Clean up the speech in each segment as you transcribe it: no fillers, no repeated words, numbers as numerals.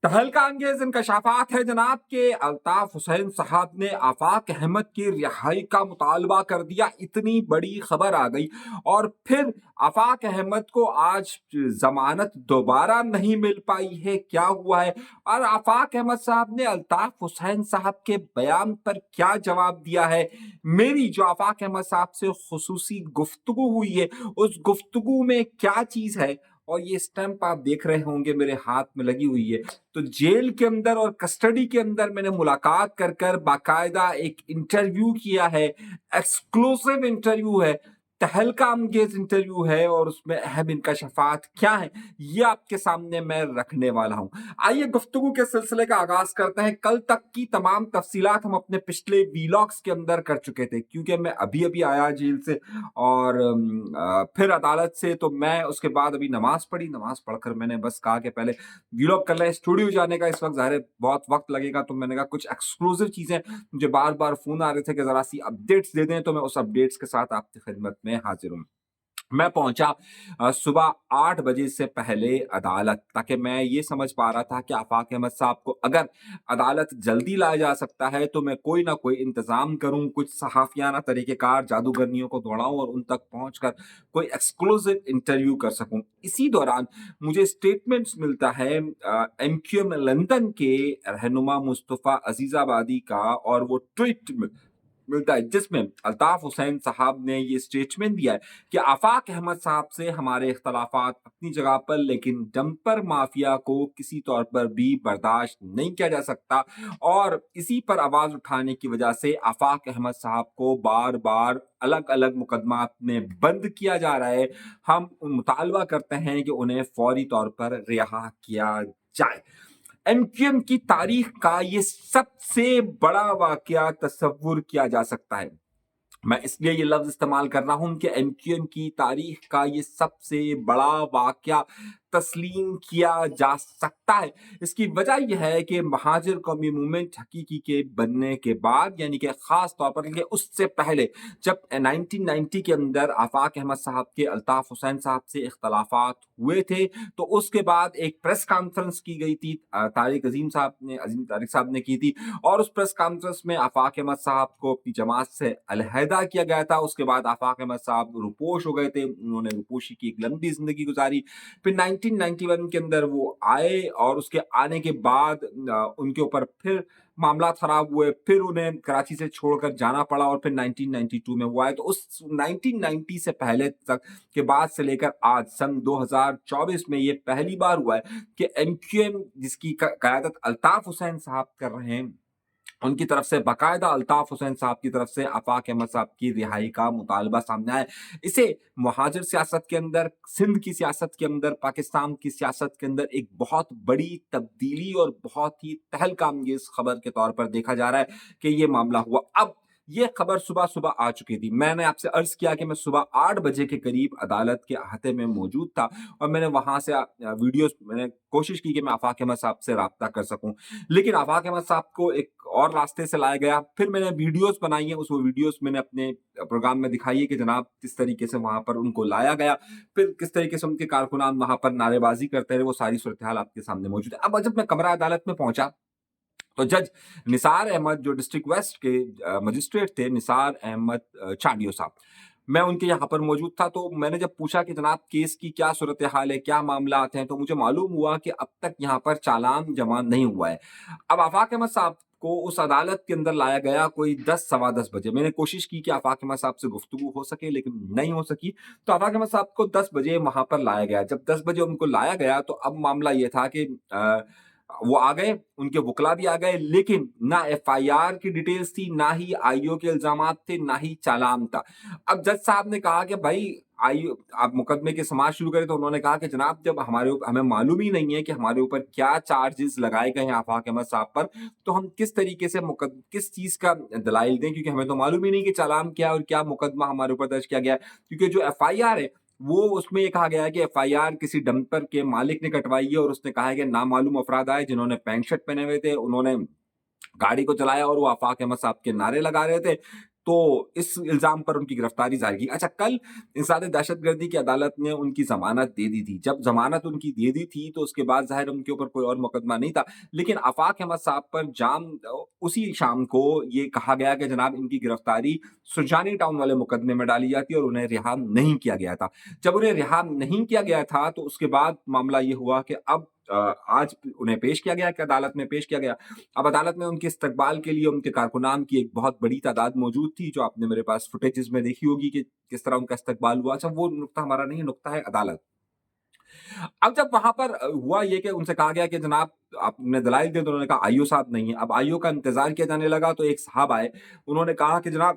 तहलका अंगेज इंकशाफात है जनाब के अल्ताफ हुसैन साहब ने आफाक अहमद की रिहाई का मुतालबा कर दिया। इतनी बड़ी खबर आ गई और फिर आफाक अहमद को आज जमानत दोबारा नहीं मिल पाई है। क्या हुआ है और आफाक अहमद साहब ने अल्ताफ हुसैन साहब के बयान पर क्या जवाब दिया है। मेरी जो आफाक अहमद साहब से खुसूसी गुफ्तगू हुई है उस गुफ्तगू में क्या चीज है, और ये स्टैंप आप देख रहे होंगे मेरे हाथ में लगी हुई है। तो जेल के अंदर और कस्टडी के अंदर मैंने मुलाकात कर कर बाकायदा एक इंटरव्यू किया है, एक्सक्लूसिव इंटरव्यू है, तहलका अंगेज इंटरव्यू है और उसमें अहम इंकशाफात क्या है ये आपके सामने मैं रखने वाला हूं। आइए गुफ्तगू के सिलसिले का आगाज करते हैं। कल तक की तमाम तफसीलात हम अपने पिछले वीलॉग्स के अंदर कर चुके थे, क्योंकि मैं अभी अभी आया जेल से और फिर अदालत से, तो मैं उसके बाद अभी नमाज पढ़ी। नमाज पढ़कर मैंने बस कहा कि पहले व्लॉग कर ले। स्टूडियो जाने का इस वक्त ज़ाहिर है बहुत वक्त लगेगा, तो मैंने कहा कुछ एक्सक्लूसिव चीज़ें, मुझे बार बार फ़ोन आ रहे थे कि ज़रा सी अपडेट्स दे दें, तो मैं उस अपडेट्स के साथ आपकी खिदमत में हाजिर हूँ। मैं पहुंचा सुबह 8 बजे से पहले अदालत, ताकि मैं ये समझ पा रहा था कि आफाक अहमद साहब को अगर अदालत जल्दी लाया जा सकता है तो मैं कोई ना कोई इंतजाम करूं, कुछ सहाफियाना तरीकेकार जादूगरनियों को दौड़ाऊं और उन तक पहुंचकर कोई एक्सक्लूसिव इंटरव्यू कर सकूं। इसी दौरान मुझे स्टेटमेंट्स मिलता है एमक्यूएम लंदन के रहनुमा मुस्तफ़ा अजीजाबादी का, और वो ट्वीट मिलता है जिसमें अल्ताफ हुसैन साहब ने ये स्टेटमेंट दिया है कि आफाक अहमद साहब से हमारे इख्तलाफात अपनी जगह पर, लेकिन डंपर माफिया को किसी तौर पर भी बर्दाश्त नहीं किया जा सकता, और इसी पर आवाज उठाने की वजह से आफाक अहमद साहब को बार बार अलग अलग मुकदमात में बंद किया जा रहा है। हम मुतालबा करते हैं कि उन्हें फौरी तौर पर रिहा किया जाए। एमक्यूएम की तारीख का ये सबसे बड़ा वाकया तस्वुर किया जा सकता है। मैं इसलिए ये लफ्ज इस्तेमाल कर रहा हूं कि एमक्यूएम की तारीख का ये सबसे बड़ा वाकया तस्लीम किया जा सकता है। इसकी वजह यह है कि महाजिर कौमी मूवमेंट हकीकी के बनने के बाद, यानी कि खास तौर पर कि उससे पहले जब 1990 के अंदर आफाक अहमद साहब के अल्ताफ हुसैन साहब से इख्तलाफात हुए थे, तो उसके बाद एक प्रेस कॉन्फ्रेंस की गई थी, अजीम तारिक साहब ने की थी, और उस प्रेस कॉन्फ्रेंस में आफाक अहमद साहब को अपनी जमात से अलहदा किया गया था। उसके बाद आफाक अहमद साहब रुपोश हो गए थे, उन्होंने रुपोशी की एक लंबी जिंदगी गुजारी। फिर 1991 के अंदर वो आए और उसके आने के बाद उनके ऊपर फिर मामला खराब हुए, फिर उन्हें कराची से छोड़कर जाना पड़ा और फिर 1992 में वो आए। तो उस 1990 से पहले तक के बाद से लेकर आज सन 2024 में ये पहली बार हुआ है कि एमक्यूएम जिसकी क़यादत अल्ताफ हुसैन साहब कर रहे हैं, उनकी तरफ से बाकायदा अल्ताफ हुसैन साहब की तरफ से आफाक अहमद साहब की रिहाई का मुतालबा सामने आया। इसे मुहाजिर सियासत के अंदर, सिंध की सियासत के अंदर, पाकिस्तान की सियासत के अंदर एक बहुत बड़ी तब्दीली और बहुत ही तहलका अंगेज खबर के तौर पर देखा जा रहा है कि ये मामला हुआ। अब ये खबर सुबह सुबह आ चुकी थी। मैंने आपसे अर्ज किया कि मैं सुबह 8 बजे के करीब अदालत के अहाते में मौजूद था और मैंने वहां से वीडियोस, मैंने कोशिश की कि मैं आफाक अहमद साहब से राब्ता कर सकूं, लेकिन आफाक अहमद साहब को एक और रास्ते से लाया गया। फिर मैंने वीडियोस बनाई है, उस वो वीडियोस मैंने अपने प्रोग्राम में दिखाई है कि जनाब किस तरीके से वहां पर उनको लाया गया, फिर किस तरीके से उनके कारकुनान वहां पर नारेबाजी करते रहे, वो सारी सूरत हाल आपके सामने मौजूद है। अब जब मैं कमरा अदालत में पहुंचा तो जज निसार अहमद, जो डिस्ट्रिक्ट वेस्ट के मजिस्ट्रेट थे, निसार अहमद चांडियो साहब, मैं उनके यहाँ पर मौजूद था। तो मैंने जब पूछा कि जनाब केस की क्या सूरत हाल है, क्या मामला आते हैं, तो मुझे मालूम हुआ कि अब तक यहाँ पर चालान जमा नहीं हुआ है। अब आफाक अहमद साहब को उस अदालत के अंदर लाया गया कोई 10 सवा 10 बजे। मैंने कोशिश की कि आफाक अहमद साहब से गुफ्तगू हो सके, लेकिन नहीं हो सकी। तो आफाक अहमद साहब को 10 बजे वहां पर लाया गया। जब 10 बजे उनको लाया गया तो अब मामला ये था कि वो आ गए, उनके वकला भी आ गए, लेकिन ना एफआईआर की डिटेल्स थी, ना ही आईओ के इल्जामात थे, ना ही चालान था। अब जज साहब ने कहा कि भाई आईओ, आप मुकदमे की समाअत शुरू करें। तो उन्होंने कहा कि जनाब जब हमें मालूम ही नहीं है कि हमारे ऊपर क्या चार्जेस लगाए गए हैं आफाक अहमद साहब पर, तो हम किस तरीके से किस चीज का दलाइल दें, क्योंकि हमें तो मालूम ही नहीं कि चालान क्या और क्या मुकदमा हमारे ऊपर दर्ज किया गया है। क्योंकि जो एफआईआर है वो, उसमें ये कहा गया है कि एफआईआर किसी डंपर के मालिक ने कटवाई है और उसने कहा है कि नामालूम अफराद आए जिन्होंने पैंट शर्ट पहने हुए थे, उन्होंने गाड़ी को चलाया और वो आफाक अहमद साहब के नारे लगा रहे थे। تو اس الزام پر ان کی گرفتاری ظاہر کی۔ اچھا، کل انسداد دہشت گردی کی عدالت نے ان کی ضمانت دے دی تھی۔ جب ضمانت ان کی دے دی تھی تو اس کے بعد ظاہر ان کے اوپر کوئی اور مقدمہ نہیں تھا، لیکن آفاق احمد صاحب پر اسی شام کو یہ کہا گیا کہ جناب ان کی گرفتاری سرجانی ٹاؤن والے مقدمے میں ڈالی جاتی ہے اور انہیں رہا نہیں کیا گیا تھا۔ جب انہیں رہا نہیں کیا گیا تھا تو اس کے بعد معاملہ یہ ہوا کہ اب آج انہیں پیش کیا گیا، کہ عدالت میں پیش کیا گیا۔ اب عدالت میں ان کے استقبال کے لیے ان کے کارکنان کی ایک بہت بڑی تعداد موجود تھی، جو آپ نے میرے پاس فوٹیجز میں دیکھی ہوگی کہ کس طرح ان کا استقبال ہوا۔ اچھا، وہ نقطہ ہمارا نہیں ہے، نقطہ ہے عدالت۔ اب جب وہاں پر ہوا یہ کہ ان سے کہا گیا کہ جناب آپ نے دلائل دے، تو انہوں نے کہا آئیو صاحب نہیں ہے۔ اب آئیو کا انتظار کیا جانے لگا تو ایک صاحب آئے، انہوں نے کہا کہ جناب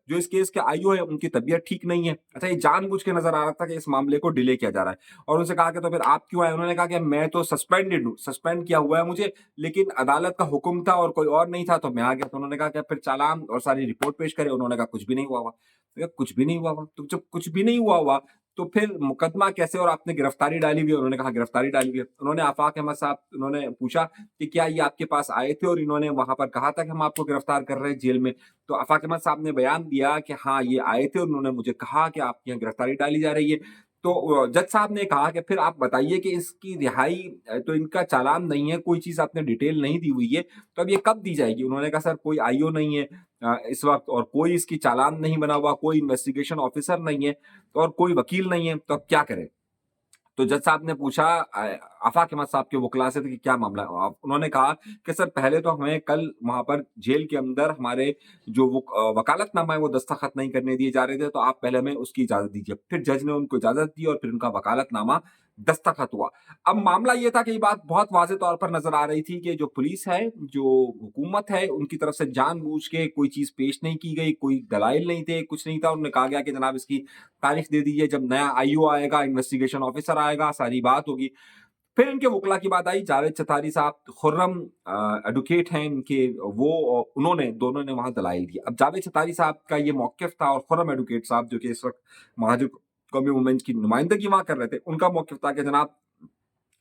جو اس کیس کے آئیو ہے ان کی طبیعت ٹھیک نہیں ہے۔ اچھا، یہ جان بوجھ کے نظر آ رہا تھا کہ اس معاملے کو ڈیلے کیا جا رہا ہے، اور ان سے کہا کہ تو پھر آپ کیوں آئے؟ انہوں نے کہا کہ میں تو سسپینڈڈ ہوں، سسپینڈ کیا ہوا ہے مجھے، لیکن عدالت کا حکم تھا اور کوئی اور نہیں تھا تو میں آ گیا۔ تو انہوں نے کہا کہ پھر چالان اور ساری رپورٹ پیش کرے۔ انہوں نے کہا کچھ بھی نہیں ہوا ہوا۔ کچھ بھی نہیں ہوا ہوا، تو جب کچھ بھی نہیں ہوا ہوا تو پھر مقدمہ کیسے، اور آپ نے گرفتاری ڈالی ہوئی ہے؟ انہوں نے کہا گرفتاری ڈالی ہوئی ہے۔ انہوں نے آفاق احمد صاحب، انہوں نے پوچھا کہ کیا یہ آپ کے پاس آئے تھے اور انہوں نے وہاں پر کہا تھا کہ ہم آپ کو گرفتار کر رہے ہیں جیل میں؟ تو آفاق احمد صاحب نے بیان دیا کہ ہاں یہ آئے تھے اور انہوں نے مجھے کہا کہ آپ کی یہاں گرفتاری ڈالی جا رہی ہے۔ تو جج صاحب نے کہا کہ پھر آپ بتائیے کہ اس کی رہائی، تو ان کا چالان نہیں ہے، کوئی چیز آپ نے ڈیٹیل نہیں دی ہوئی ہے، تو اب یہ کب دی جائے گی؟ انہوں نے کہا سر کوئی آئیو نہیں ہے اس وقت، اور کوئی اس کی چالان نہیں بنا ہوا، کوئی انویسٹیگیشن آفیسر نہیں ہے اور کوئی وکیل نہیں ہے، تو اب کیا کریں؟ تو جج صاحب نے پوچھا آفاق احمد صاحب کے وکلا سے کہ کیا معاملہ ہے؟ انہوں نے کہا کہ سر پہلے تو ہمیں کل وہاں پر جیل کے اندر ہمارے جو وکالت نامہ ہے وہ دستخط نہیں کرنے دیے جا رہے تھے، تو آپ پہلے ہمیں اس کی اجازت دیجیے۔ پھر جج نے ان کو اجازت دی اور پھر ان کا وکالت نامہ دستخط ہوا۔ اب معاملہ یہ تھا کہ یہ بات بہت واضح طور پر نظر آ رہی تھی کہ جو پولیس ہے، جو حکومت ہے، ان کی طرف سے جان بوجھ کے کوئی چیز پیش نہیں کی گئی، کوئی دلائل نہیں تھے، کچھ نہیں تھا۔ انہوں نے کہا گیا کہ جناب اس کی تاریخ دے دیجیے، جب نیا آئیو آئے گا، انویسٹیگیشن آفیسر آئے گا، ساری بات ہوگی۔ پھر ان کے وکلا کی بات آئی، جاوید چتاری صاحب خرم ایڈوکیٹ ہیں ان کے، وہ دونوں نے وہاں دلائل دی۔ اب جاوید چتاری صاحب کا یہ موقف تھا، اور خرم ایڈوکیٹ صاحب جو کہ اس وقت مہاجر قومی موومنٹ کی نمائندگی وہاں کر رہے تھے، ان کا موقف تھا کہ جناب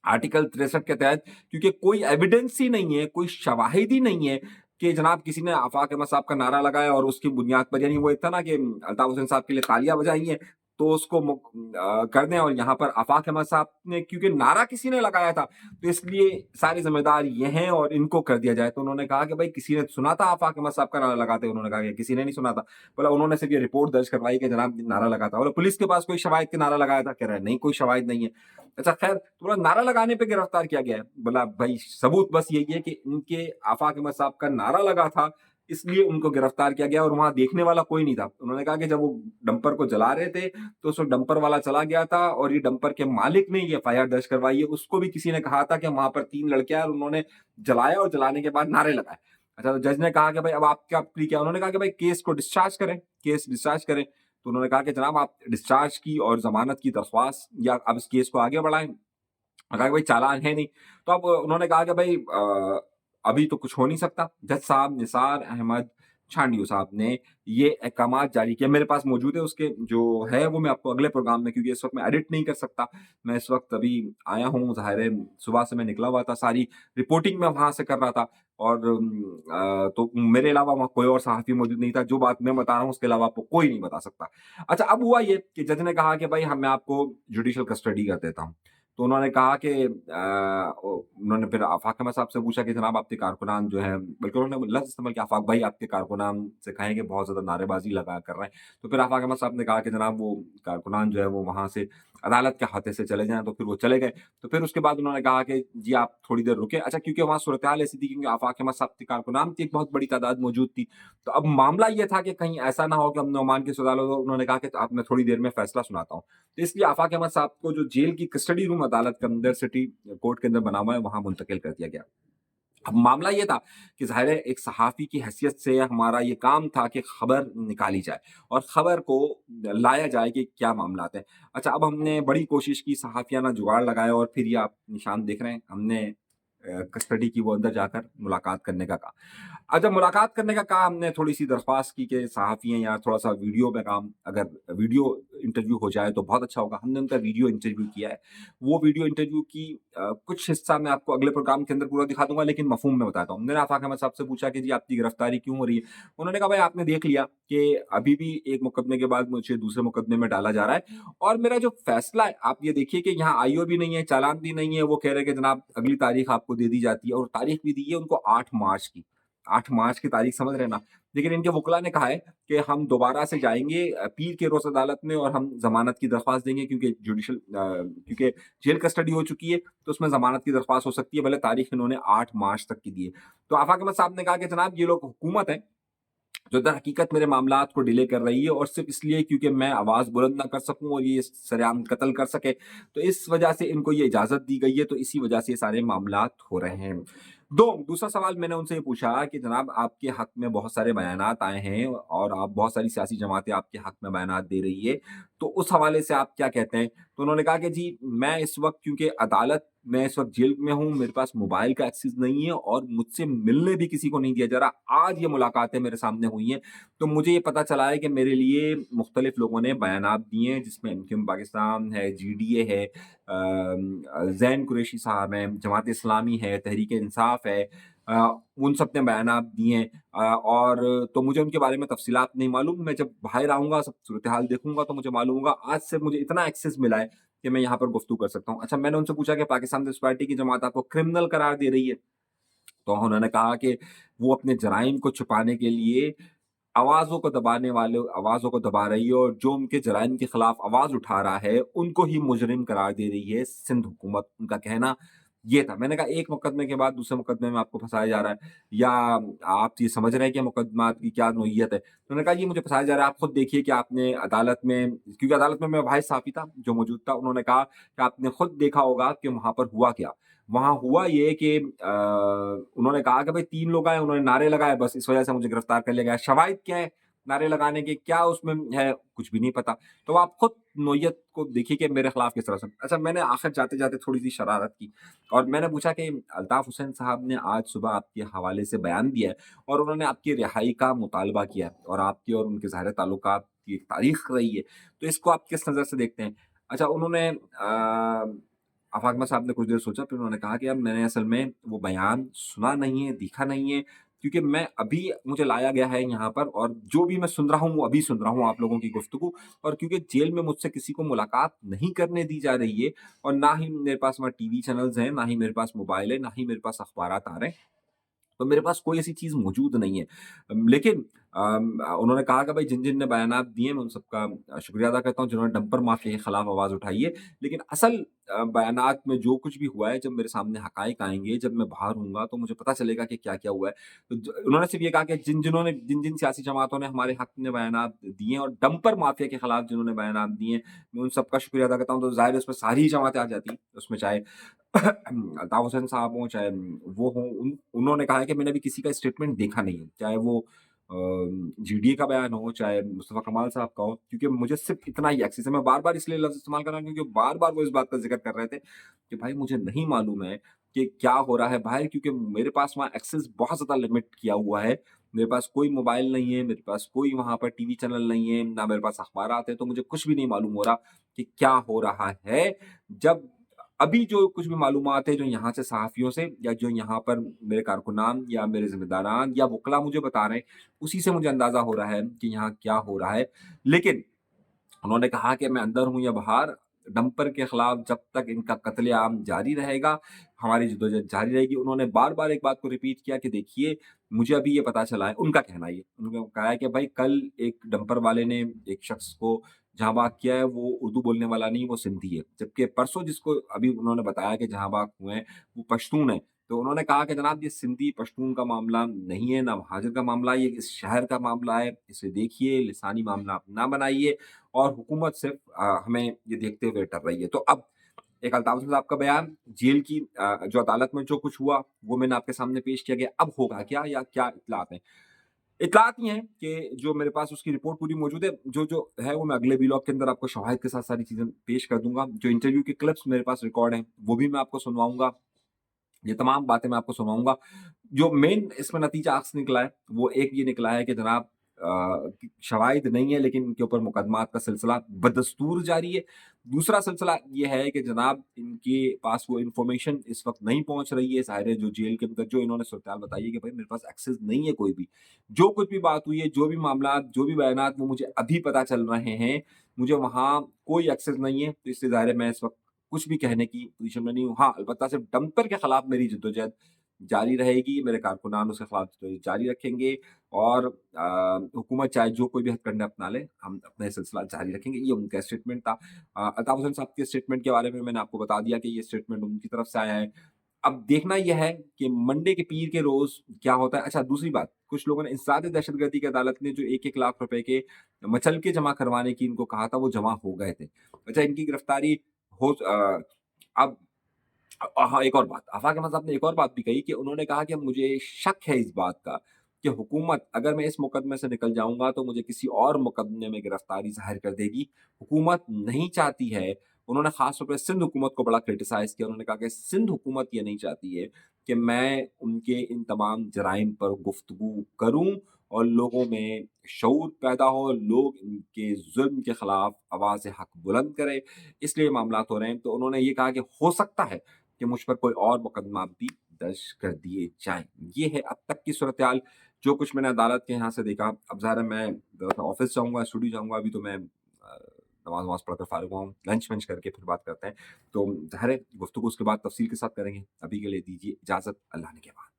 آرٹیکل 63 کے تحت کیونکہ کوئی ایویڈنس ہی نہیں ہے، کوئی شواہد ہی نہیں ہے کہ جناب کسی نے آفاق احمد صاحب کا نعرہ لگایا اور اس کی بنیاد پر، یعنی وہ ایک تھا نا کہ الطاف حسین صاحب کے لیے تالیاں بجائی ہیں تو اس کو کر دیں، اور یہاں پر آفاق احمد صاحب نے کیونکہ نعرہ کسی نے لگایا تھا تو اس لیے سارے ذمہ دار یہ ہیں اور ان کو کر دیا جائے۔ تو انہوں نے کہا کہ بھائی کسی نے سنا تھا آفاق احمد صاحب کا نعرہ لگاتے؟ انہوں نے کہا کہ کسی نے نہیں سنا تھا۔ بولا انہوں نے صرف یہ رپورٹ درج کروائی کہ جناب نعرہ لگاتا۔ بولا پولیس کے پاس کوئی شواہد کے نعرہ لگایا تھا؟ کہہ رہا ہے نہیں کوئی شواہد نہیں ہے۔ اچھا خیر، تو بولا نعرہ لگانے پہ گرفتار کیا گیا ہے؟ بولا بھائی ثبوت بس یہی ہے کہ ان کے آفاق احمد صاحب کا نعرہ لگا تھا، اس لیے ان کو گرفتار کیا گیا، اور وہاں دیکھنے والا کوئی نہیں تھا۔ انہوں نے کہا کہ جب وہ ڈمپر کو جلا رہے تھے تو اس وقت ڈمپر والا چلا گیا تھا، اور یہ ڈمپر کے مالک نے یہ FIR درج کروائی ہے، اس کو بھی کسی نے کہا تھا کہ وہاں پر 3 لڑکے اور انہوں نے جلایا اور جلانے کے بعد نعرے لگائے۔ اچھا، تو جج نے کہا کہ بھائی اب آپ کا پلی کیا؟ انہوں نے کہا کہ بھائی کیس کو ڈسچارج کریں، کیس ڈسچارج کریں۔ تو انہوں نے کہا کہ جناب آپ ڈسچارج کی اور ضمانت کی درخواست یا اب اس کیس کو آگے بڑھائیں۔ کہا کہ بھائی چالان ہے نہیں۔ تو اب انہوں نے کہا کہ بھائی ابھی تو کچھ ہو نہیں سکتا۔ جج صاحب نثار احمد چھانڈیو صاحب نے یہ احکامات جاری کیا، میرے پاس موجود ہے، اس کے جو ہے وہ میں آپ کو اگلے پروگرام میں، کیونکہ اس وقت میں ایڈٹ نہیں کر سکتا، میں اس وقت ابھی آیا ہوں، ظاہر ہے صبح سے میں نکلا ہوا تھا، ساری رپورٹنگ میں وہاں سے کر رہا تھا، اور تو میرے علاوہ وہاں کوئی اور صحافی موجود نہیں تھا، جو بات میں بتا رہا ہوں اس کے علاوہ آپ کو کوئی نہیں بتا سکتا۔ اچھا، اب ہوا یہ کہ جج نے کہا کہ بھائی میں آپ کو جوڈیشل کسٹڈی کر دیتا ہوں۔ تو انہوں نے کہا کہ انہوں نے پھر آفاق احمد صاحب سے پوچھا کہ جناب آپ کے کارکنان جو ہیں، بلکہ انہوں نے لفظ استعمال کیا آفاق بھائی آپ کے کارکنان سے کہیں کہ بہت زیادہ نعرے بازی لگا کر رہے ہیں۔ تو پھر آفاق احمد صاحب نے کہا کہ جناب وہ کارکنان جو ہے وہ وہاں سے عدالت کے ہاتھے سے چلے جائیں، تو پھر وہ چلے گئے۔ تو پھر اس کے بعد انہوں نے کہا کہ جی آپ تھوڑی دیر رکے۔ اچھا، کیونکہ وہاں صورتحال ایسی تھی کیونکہ آفاق احمد صاحب کے کارکنان کی ایک بہت بڑی تعداد موجود تھی، تو اب معاملہ یہ تھا کہ کہیں ایسا نہ ہو کہ امن و امان کی صورت ہو۔ انہوں نے کہا کہ آپ میں تھوڑی دیر میں فیصلہ سناتا ہوں۔ تو اس لیے آفاق احمد صاحب کو جو جیل کی کسٹڈی روم عدالت کے اندر سٹی کورٹ کے اندر بنا ہوا ہے وہاں منتقل کر دیا گیا۔ اب معاملہ یہ تھا کہ ظاہر ہے ایک صحافی کی حیثیت سے ہمارا یہ کام تھا کہ خبر نکالی جائے اور خبر کو لایا جائے کہ کیا معاملات ہیں۔ اچھا، اب ہم نے بڑی کوشش کی، صحافیانہ جگاڑ لگایا، اور پھر یہ آپ نشان دیکھ رہے ہیں، ہم نے کسٹڈی کی وہ اندر جا کر ملاقات کرنے کا کہا۔ جب ملاقات کرنے کا کہا، ہم نے تھوڑی سی درخواست کی کہ صحافی ہیں یا تھوڑا سا ویڈیو میں کام، اگر ویڈیو انٹرویو ہو جائے تو بہت اچھا ہوگا۔ ہم نے ان کا ویڈیو انٹرویو کیا ہے۔ وہ ویڈیو انٹرویو کی कुछ हिस्सा मैं आपको अगले प्रोग्राम के अंदर पूरा दिखा दूंगा, लेकिन मफहूम में बताता हूँ। मैंने आफाक अहमद साहब से पूछा कि जी आपकी गिरफ्तारी क्यों हो रही है? उन्होंने कहा भाई आपने देख लिया कि अभी भी एक मुकदमे के बाद मुझे दूसरे मुकदमे में डाला जा रहा है, और मेरा जो फैसला है आप ये देखिए कि यहाँ आईओ भी नहीं है, चालान भी नहीं है। वो कह रहे हैं कि जनाब अगली तारीख आपको दे दी जाती है, और तारीख भी दी है उनको 8 मार्च की। 8 मार्च की तारीख समझ रहे हैं ना? लेकिन इनके वकील ने कहा है कि हम दोबारा से जाएंगे पीर के रोज अदालत में, और हम जमानत की दरख्वास्त देंगे, क्योंकि क्योंकि जेल कस्टडी हो चुकी है, तो उसमें जमानत की दरख्वास्त हो सकती है। भले तारीख इन्होंने 8 मार्च तक की दी है। तो आफाक अहमद साहब ने कहा कि जनाब ये लोग हुकूमत है जो दर हकीकत मेरे मामलात को डिले कर रही है, और सिर्फ इसलिए क्योंकि मैं आवाज बुलंद ना कर सकूं और ये सरेआम कत्ल कर सके, तो इस वजह से इनको ये इजाजत दी गई है, तो इसी वजह से ये सारे मामलात हो रहे हैं। दूसरा सवाल मैंने उनसे ये पूछा कि जनाब आपके हक में बहुत सारे बयानात आए हैं, और आप बहुत सारी सियासी जमातें आपके हक में बयानात दे रही है, तो उस हवाले से आप क्या कहते हैं? तो उन्होंने कहा कि जी मैं इस वक्त, क्योंकि अदालत, मैं इस वक्त जेल में हूँ, मेरे पास मोबाइल का एक्सेस नहीं है, और मुझसे मिलने भी किसी को नहीं दिया जा रहा। आज ये मुलाकातें मेरे सामने हुई हैं, तो मुझे ये पता चला है कि मेरे लिए मुख्तलिफ लोगों ने बयानात दिए हैं, जिसमें एमक्यूएम पाकिस्तान है, जीडीए है, ज़ैन कुरैशी साहब हैं, जमात इस्लामी है, तहरीक इंसाफ है, उन सब ने बयानात दिए हैं। और तो मुझे उनके बारे में तफसीलात नहीं मालूम। मैं जब बाहर आऊँगा, सब सूरत हाल देखूँगा, तो मुझे मालूम होगा। आज से मुझे इतना एक्सेस मिला है कि मैं यहाँ पर गुफ्तगू कर सकता हूँ। अच्छा, मैंने उनसे पूछा कि पाकिस्तान पीपल्स पार्टी की जमात आपको क्रिमिनल करार दे रही है? तो उन्होंने कहा कि वो अपने जराइम को छुपाने के लिए आवाज़ों को दबाने वाले आवाज़ों को दबा रही है, और जो उनके जराइम के खिलाफ आवाज़ उठा रहा है, उनको ही मुजरिम करार दे रही है सिंध हुकूमत। उनका कहना ये था। मैंने कहा एक मुकदमे के बाद दूसरे मुकदमे में आपको फँसाया जा रहा है, या आप ये समझ रहे हैं कि मुकदमात की क्या नोयत है? तो उन्होंने कहा ये मुझे फँसाया जा रहा है, आप खुद देखिए कि आपने अदालत में, क्योंकि अदालत में मैं वाहिद साफ़ी था जो मौजूद था। उन्होंने कहा कि आपने खुद देखा होगा कि वहाँ पर हुआ क्या? वहाँ हुआ ये कि उन्होंने कहा कि भाई 3 लोग आए, उन्होंने नारे लगाए, बस इस वजह से मुझे गिरफ्तार कर लिया गया। शवाहिद क्या है नारे लगाने के? क्या उसमें है? कुछ भी नहीं पता। तो आप खुद नोयत को देखिए कि मेरे खिलाफ किस तरह से। अच्छा, मैंने आखिर जाते-जाते थोड़ी-सी शरारत की, और मैंने पूछा कि अल्ताफ हुसैन साहब ने आज सुबह आपके हवाले से बयान दिया है, और उन्होंने आपकी रिहाई का मुतालबा किया है, और आपके और उनके ज़ाहिर ताल्लुकात की एक तारीख रही है, तो इसको आप किस नज़र से देखते हैं? अच्छा, उन्होंने आफाक अहमद साहब ने कुछ देर सोचा, फिर उन्होंने कहा कि अब मैंने असल में वो बयान सुना नहीं है, देखा नहीं है, क्योंकि मैं अभी मुझे लाया गया है यहाँ पर, और जो भी मैं सुन रहा हूँ, वो अभी सुन रहा हूँ आप लोगों की गुफ्तगू। और क्योंकि जेल में मुझसे किसी को मुलाकात नहीं करने दी जा रही है, और ना ही मेरे पास वहाँ टीवी चैनल्स हैं, ना ही मेरे पास मोबाइल है, ना ही मेरे पास अखबारात आ रहे हैं, तो मेरे पास कोई ऐसी चीज़ मौजूद नहीं है। लेकिन उन्होंने कहा कि भाई जिन-जिन ने बयानात दिए, मैं उन सबका शुक्रिया अदा करता हूँ जिन्होंने डंपर माफ़िया के खिलाफ आवाज़ उठाई है। लेकिन असल बयानात में जो कुछ भी हुआ है, जब मेरे सामने हक़ाइक़ आएँगे, जब मैं बाहर होऊँगा, तो मुझे पता चलेगा कि क्या-क्या हुआ है। तो उन्होंने सिर्फ़ ये कहा कि जिन-जिन सियासी जमातों ने हमारे हक़ में बयानात दिए हैं, और डंपर माफ़िया के खिलाफ जिन्होंने बयानात दिए हैं, मैं उन सबका शुक्रिया अदा करता हूँ। तो ज़ाहिर है उसमें सारी जमातें आ जाती हैं। उसमें चाहे अल्ताफ़ हुसैन साहब हों, चाहे वो हों, उन्होंने कहा है कि मैंने अभी किसी का स्टेटमेंट देखा नहीं है। चाहे वो जीडीए का बयान हो, चाहे मुस्तफ़ा कमाल साहब का हो, क्योंकि मुझे सिर्फ़ इतना ही एक्सेस है। मैं बार-बार इसलिए लफ़्ज़ इस्तेमाल कर रहा हूँ, क्योंकि बार-बार वो इस बात का ज़िक्र कर रहे थे कि भाई मुझे नहीं मालूम है कि क्या हो रहा है बाहर, क्योंकि मेरे पास वहाँ एक्सेस बहुत ज़्यादा लिमिट किया हुआ है। मेरे पास कोई मोबाइल नहीं है, मेरे पास कोई वहाँ पर टीवी चैनल नहीं है, ना मेरे पास अख़बारात हैं, तो मुझे कुछ भी नहीं मालूम हो रहा कि क्या हो रहा है। जब अभी जो कुछ भी मालूमात है, जो यहाँ से सहाफ़ियों से, या जो यहाँ पर मेरे कारकुनान या मेरे ज़िम्मेदारान या वुकला मुझे बता रहे हैं, उसी से मुझे अंदाज़ा हो रहा है कि यहाँ क्या हो रहा है। लेकिन उन्होंने कहा कि मैं अंदर हूँ या बाहर, डंपर के खिलाफ जब तक इनका कत्लेआम जारी रहेगा, हमारी जद्दोजहद जारी रहेगी। उन्होंने बार-बार एक बात को रिपीट किया कि देखिए, मुझे अभी ये पता चला है, उनका कहना ये, उन्होंने कहा है कि भाई कल एक डंपर वाले ने एक शख्स को जहाँ बाग किया है, वो उर्दू बोलने वाला नहीं, वो सिंधी है। जबकि परसों जिसको अभी उन्होंने बताया कि जहाँ बाग हुए हैं, वो पश्तून है। तो उन्होंने कहा कि जनाब ये सिंधी पश्तून का मामला नहीं है, ना महाजर का मामला है, ये इस शहर का मामला है। इसे देखिए, लिसानी मामला आप ना बनाइए, और हुकूमत सिर्फ़ हमें ये देखते हुए डर रही है। तो अब एक अल्ताफ़ हुसैन साहब का बयान, जेल की जो अदालत में जो कुछ हुआ, वो मैंने आपके सामने पेश किया गया। अब होगा क्या, या क्या इत्तलात हैं? इत्तलात ये हैं कि जो मेरे पास उसकी रिपोर्ट पूरी मौजूद है, जो-जो है वो मैं अगले व्लॉग के अंदर आपको शवाहिद के साथ सारी चीज़ें पेश कर दूँगा। जो इंटरव्यू के क्लिप्स मेरे पास रिकॉर्ड हैं, वो भी मैं आपको सुनवाऊँगा। ये तमाम बातें मैं आपको सुनाऊँगा। जो मेन इसमें नतीजा निकला है, वो एक ये निकला है कि जनाब शवाहिद नहीं है, लेकिन इनके ऊपर मुकदमात का सिलसिला बदस्तूर जारी है। दूसरा सिलसिला ये है कि जनाब इनके पास वो इन्फॉर्मेशन इस वक़्त नहीं पहुँच रही है, ज़ाहिर है जो जेल के अंदर जो इन्होंने सूरत-हाल बताई है कि भाई मेरे पास एक्सेस नहीं है कोई भी। जो कुछ भी बात हुई है, जो भी मामलात, जो भी बयानात वो मुझे अभी पता चल रहे हैं, मुझे वहाँ कोई एक्सेस नहीं है, तो इसलिए ज़ाहिर है मैं इस वक़्त कुछ भी कहने की पोज़ीशन में नहीं हूँ। हाँ, अलबत्ता सिर्फ़ डंपर के खिलाफ मेरी जद्दोजहद जारी रहेगी, मेरे कारकुनान उसके खिलाफ जद्दोजहद जारी रखेंगे और हुकूमत चाहे जो कोई भी हथकंडे अपना ले, हम अपना ये सिलसिला जारी रखेंगे। ये उनका स्टेटमेंट था। अल्ताफ हुसैन साहब के स्टेटमेंट के बारे में मैंने आपको बता दिया कि ये स्टेटमेंट उनकी तरफ से आया है। अब देखना ये है कि मंडे के पीर के रोज़ क्या होता है। अच्छा, दूसरी बात, कुछ लोगों ने इंसदाद दहशतगर्दी की अदालत ने जो 1-1 लाख रुपए के मचलके जमा करवाने की इनको कहा था, वो जमा हो गए थे। अच्छा, इनकी गिरफ्तारी हो अब हाँ, एक और बात, आफ़ाक़ अहमद साहब ने एक और बात भी कही कि उन्होंने कहा कि मुझे शक है इस बात का कि हुकूमत अगर मैं इस मुकदमे से निकल जाऊँगा तो मुझे किसी और मुकदमे में गिरफ्तारी ज़ाहिर कर देगी। हुकूमत नहीं चाहती है, उन्होंने ख़ास तौर पे सिंध हुकूमत को बड़ा क्रिटिसाइज़ किया। उन्होंने कहा कि सिंध हुकूमत ये नहीं चाहती है कि मैं उनके इन तमाम जराइम पर गुफ्तगू करूँ और लोगों में शऊर पैदा हो, लोग इनके ज़ुल्म के खिलाफ आवाज़ हक़ बुलंद करें, इसलिए मामलात हो रहे हैं। तो उन्होंने ये कहा कि हो सकता है कि मुझ पर कोई और मुकदमा भी दर्ज कर दिए जाएँ। ये है अब तक की सूरत-हाल, जो कुछ मैंने अदालत के यहाँ से देखा। अब ज़ाहिर है मैं दरअसल ऑफ़िस जाऊँगा, स्टूडियो जाऊँगा, अभी तो मैं नमाज़-वमाज़ पढ़कर फ़ारिग हुआ हूँ, लंच-वंच करके फिर बात करते हैं। तो ज़ाहिर है गुफ्तगू उसके बाद तफ़सील के साथ करेंगे। अभी के लिए दीजिए इजाज़त, अल्लाह ने के बाद।